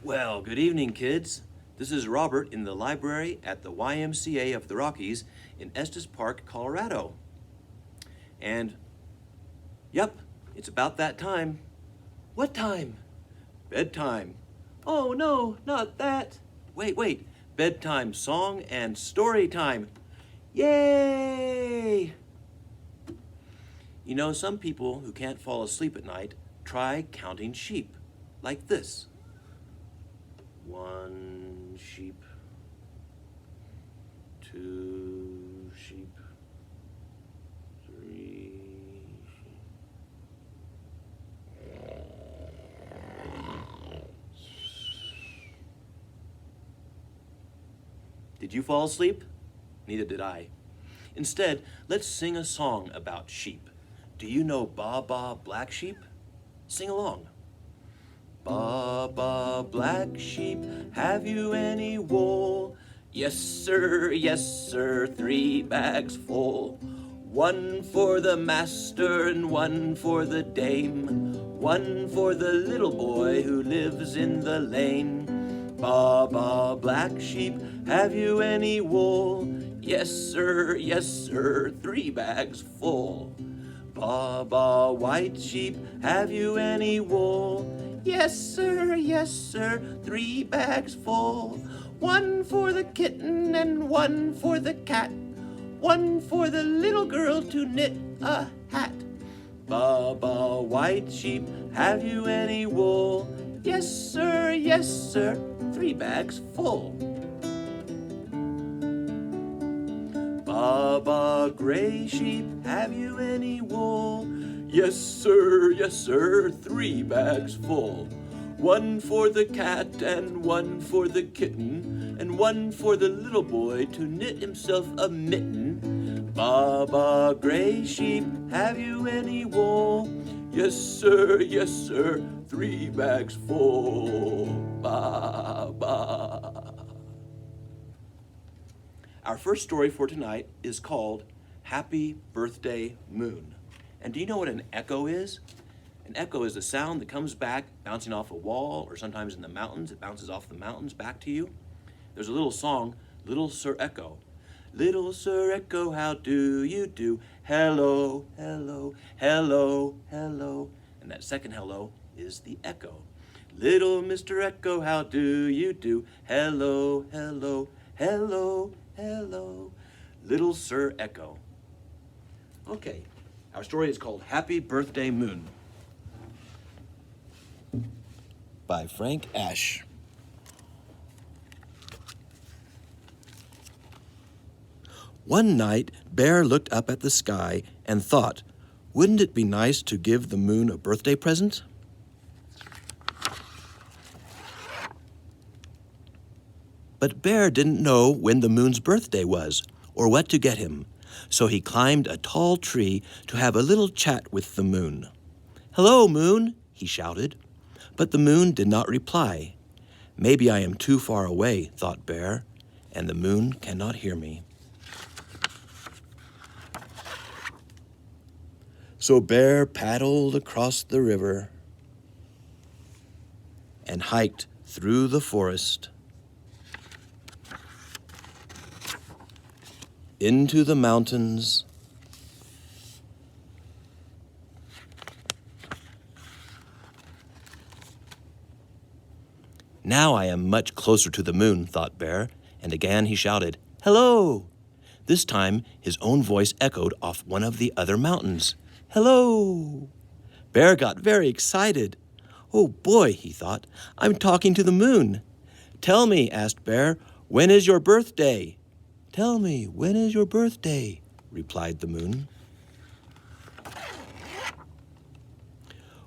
Well, good evening, kids. This is Robert in the library at the YMCA of the Rockies in Estes Park, Colorado. And, yep, it's about that time. What time? Bedtime. Oh, no, not that. Wait. Bedtime song and story time. Yay! You know, some people who can't fall asleep at night try counting sheep, like this. 1 sheep, 2 sheep, 3 sheep. Did you fall asleep? Neither did I. Instead, let's sing a song about sheep. Do you know Baa Baa Black Sheep? Sing along. Baa Baa Black Sheep, have you any wool? Yes, sir, 3 bags full. 1 for the master and 1 for the dame. 1 for the little boy who lives in the lane. Baa Baa Black Sheep, have you any wool? Yes, sir, 3 bags full. Baa Baa White Sheep, have you any wool? Yes, sir, 3 bags full. 1 for the kitten and 1 for the cat. 1 for the little girl to knit a hat. Baa Baa White Sheep, have you any wool? Yes, sir, 3 bags full. Baa Baa Gray Sheep, have you any wool? Yes, sir, 3 bags full. 1 for the cat and 1 for the kitten, and 1 for the little boy to knit himself a mitten. Baa Baa Gray Sheep, have you any wool? Yes, sir, 3 bags full. Baa Baa. Our first story for tonight is called Happy Birthday Moon. And do you know what an echo is? An echo is the sound that comes back bouncing off a wall, or sometimes in the mountains. It bounces off the mountains back to you. There's a little song, Little Sir Echo. Little Sir Echo, how do you do? Hello, hello, hello, hello. And that second hello is the echo. Little Mr. Echo, how do you do? Hello, hello, hello, hello. Little Sir Echo. Okay, our story is called Happy Birthday Moon by Frank Ash. One night, Bear looked up at the sky and thought, wouldn't it be nice to give the moon a birthday present? But Bear didn't know when the moon's birthday was or what to get him, so he climbed a tall tree to have a little chat with the moon. "Hello, moon," he shouted. But the moon did not reply. Maybe I am too far away, thought Bear, and the moon cannot hear me. So Bear paddled across the river and hiked through the forest into the mountains Now I am much closer to the moon, thought Bear, and again he shouted, "Hello!" This time his own voice echoed off one of the other mountains. "Hello!" Bear got very excited. "Oh boy," he thought, "I'm talking to the moon." "Tell me," asked Bear, "when is your birthday?" "Tell me, when is your birthday?" replied the moon.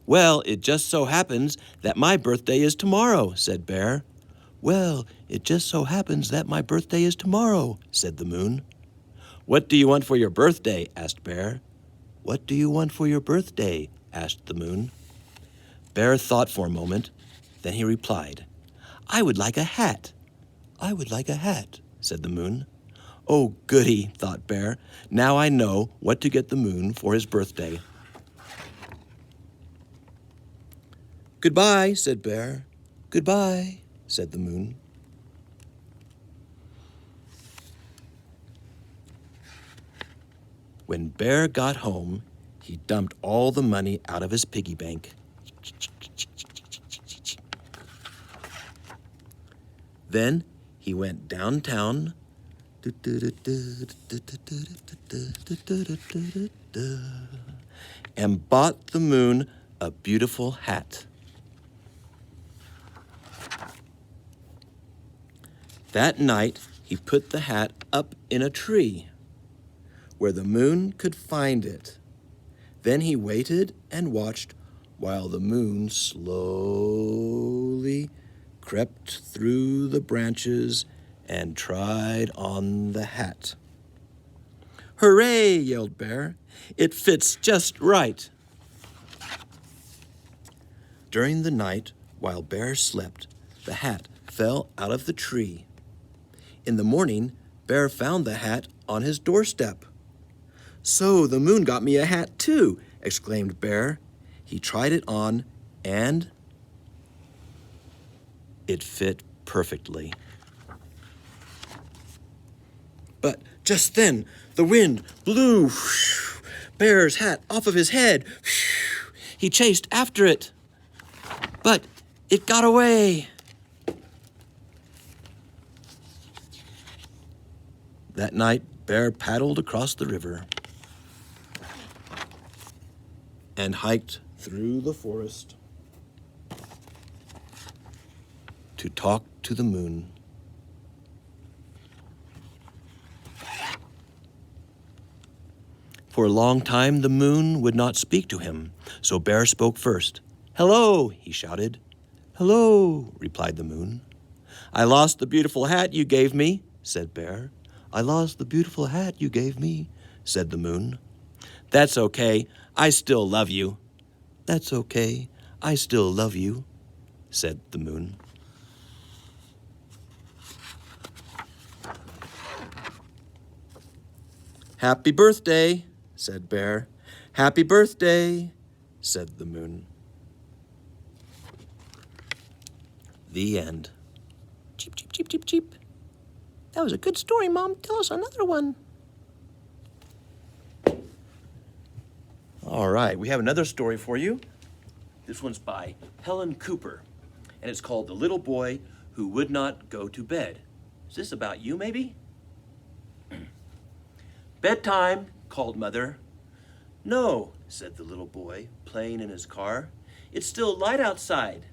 "Well, it just so happens that my birthday is tomorrow," said Bear. "Well, it just so happens that my birthday is tomorrow," said the moon. "What do you want for your birthday?" asked Bear. "What do you want for your birthday?" asked the moon. Bear thought for a moment. Then he replied, "I would like a hat." "I would like a hat," said the moon. "Oh, goody," thought Bear. "Now I know what to get the moon for his birthday." "Goodbye," said Bear. "Goodbye." said the moon. When Bear got home, he dumped all the money out of his piggy bank. Then he went downtown and bought the moon a beautiful hat. That night, he put the hat up in a tree where the moon could find it. Then he waited and watched while the moon slowly crept through the branches and tried on the hat. "Hooray!" yelled Bear. "It fits just right." During the night, while Bear slept, the hat fell out of the tree. In the morning, Bear found the hat on his doorstep. "So the moon got me a hat too," exclaimed Bear. He tried it on, and it fit perfectly. But just then, the wind blew Bear's hat off of his head. He chased after it, but it got away. That night, Bear paddled across the river and hiked through the forest to talk to the moon. For a long time, the moon would not speak to him, so Bear spoke first. "Hello," he shouted. "Hello," replied the moon. "I lost the beautiful hat you gave me," said Bear. "I lost the beautiful hat you gave me," said the moon. "That's okay, I still love you." "That's okay, I still love you," said the moon. "Happy birthday," said Bear. "Happy birthday," said the moon. The end. Cheep, cheep, cheep, cheep, cheep. That was a good story, Mom. Tell us another one. All right, we have another story for you. This one's by Helen Cooper, and it's called The Little Boy Who Would Not Go to Bed. Is this about you, maybe? "Bedtime," called Mother. "No," said the little boy, playing in his car. "It's still light outside."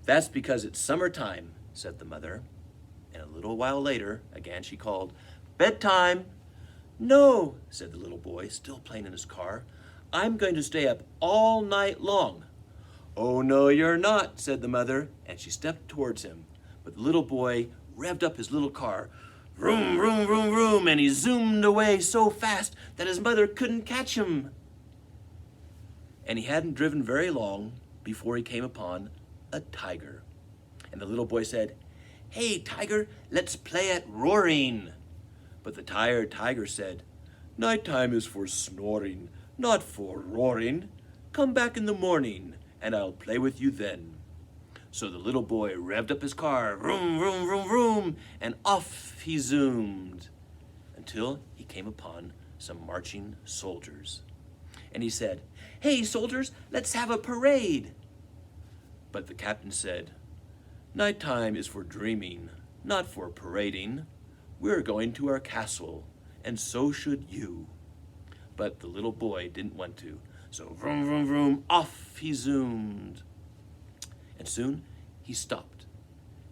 "That's because it's summertime," said the mother. And a little while later, again she called, "Bedtime." "No," said the little boy, still playing in his car. "I'm going to stay up all night long." "Oh, no, you're not," said the mother, and she stepped towards him. But the little boy revved up his little car. Vroom, vroom, vroom, vroom, and he zoomed away so fast that his mother couldn't catch him. And he hadn't driven very long before he came upon a tiger. And the little boy said, "Hey, tiger, let's play at roaring." But the tired tiger said, "Nighttime is for snoring, not for roaring. Come back in the morning, and I'll play with you then." So the little boy revved up his car, vroom, vroom, vroom, vroom, and off he zoomed until he came upon some marching soldiers. And he said, "Hey, soldiers, let's have a parade." But the captain said, "Nighttime is for dreaming, not for parading. We're going to our castle, and so should you." But the little boy didn't want to, so vroom, vroom, vroom, off he zoomed. And soon he stopped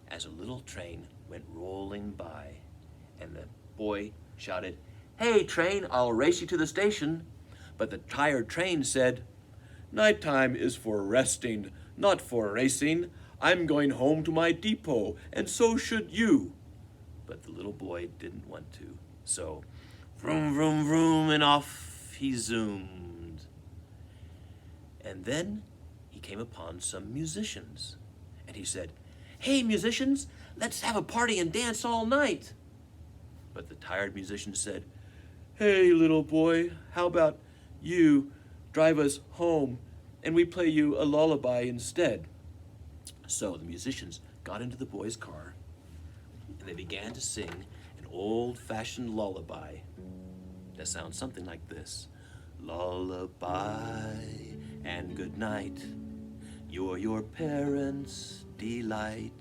as a little train went rolling by, and the boy shouted, "Hey, train, I'll race you to the station." But the tired train said, "Nighttime is for resting, not for racing. I'm going home to my depot, and so should you." But the little boy didn't want to, so vroom, vroom, vroom, and off he zoomed. And then he came upon some musicians, and he said, "Hey, musicians, let's have a party and dance all night." But the tired musician said, "Hey, little boy, how about you drive us home and we play you a lullaby instead?" So the musicians got into the boy's car, and they began to sing an old-fashioned lullaby that sounds something like this. Lullaby and good night, you're your parents' delight.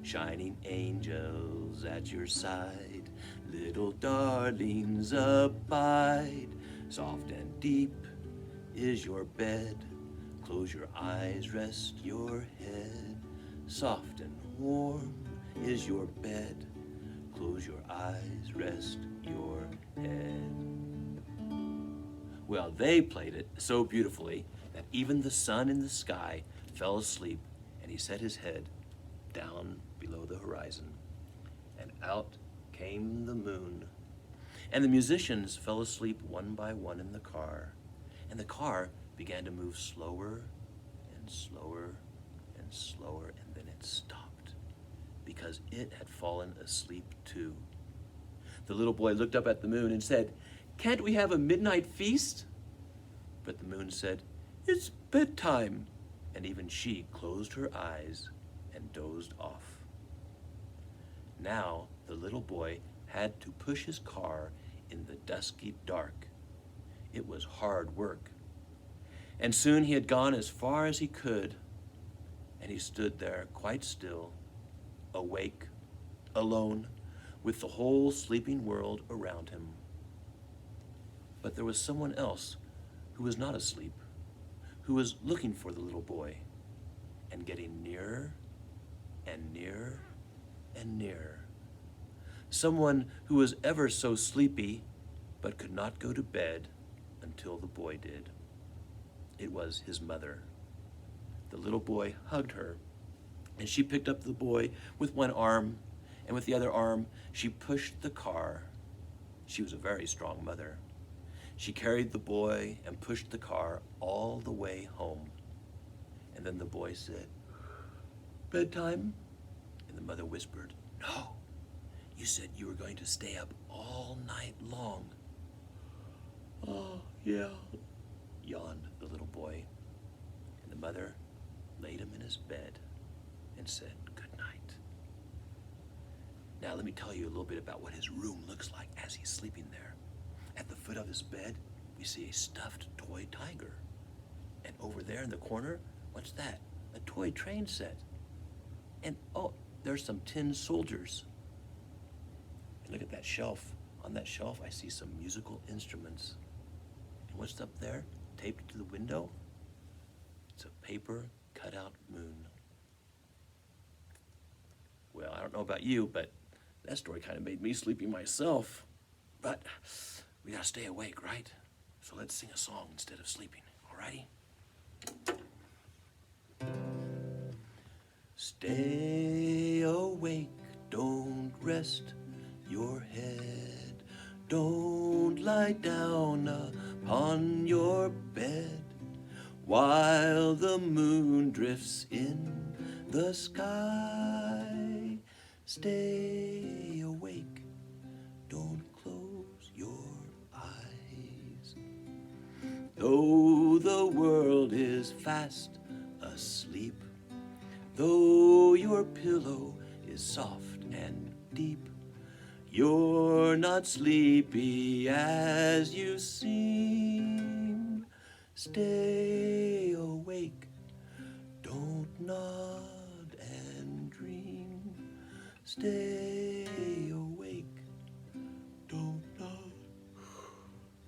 Shining angels at your side, little darlings abide. Soft and deep is your bed, close your eyes, rest your head. Soft and warm is your bed, close your eyes, rest your head. Well, they played it so beautifully that even the sun in the sky fell asleep, and he set his head down below the horizon, and out came the moon. And the musicians fell asleep one by one in the car, and the car began to move slower and slower and slower, and then it stopped because it had fallen asleep too. The little boy looked up at the moon and said, "Can't we have a midnight feast?" But the moon said, "It's bedtime," and even she closed her eyes and dozed off. Now the little boy had to push his car in the dusky dark. It was hard work. And soon he had gone as far as he could, and he stood there quite still, awake, alone, with the whole sleeping world around him. But there was someone else who was not asleep, who was looking for the little boy and getting nearer and nearer and nearer. Someone who was ever so sleepy but could not go to bed until the boy did. It was his mother. The little boy hugged her, and she picked up the boy with one arm, and with the other arm she pushed the car. She was a very strong mother. She carried the boy and pushed the car all the way home. And then the boy said, "Bedtime?" And the mother whispered, "No, you said you were going to stay up all night long." "Oh, yeah," yawned the little boy. And the mother laid him in his bed and said, "Good night." Now let me tell you a little bit about what his room looks like as he's sleeping there. At the foot of his bed, we see a stuffed toy tiger. And over there in the corner, what's that? A toy train set. And oh, there's some tin soldiers. And look at that shelf. On that shelf, I see some musical instruments. And what's up there, taped to the window? It's a paper cutout moon. Well, I don't know about you, but that story kind of made me sleepy myself. But we gotta stay awake, right? So let's sing a song instead of sleeping, alrighty? Stay awake, don't rest your head. Don't lie down upon your bed while the moon drifts in the sky. Stay awake, don't close your eyes. Though the world is fast asleep, though your pillow is soft and deep, you're not sleepy as you seem. Stay awake, don't nod and dream. Stay awake, don't nod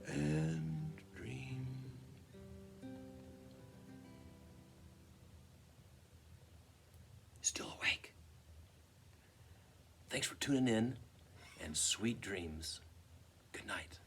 and dream. Still awake? Thanks for tuning in, and sweet dreams. Good night.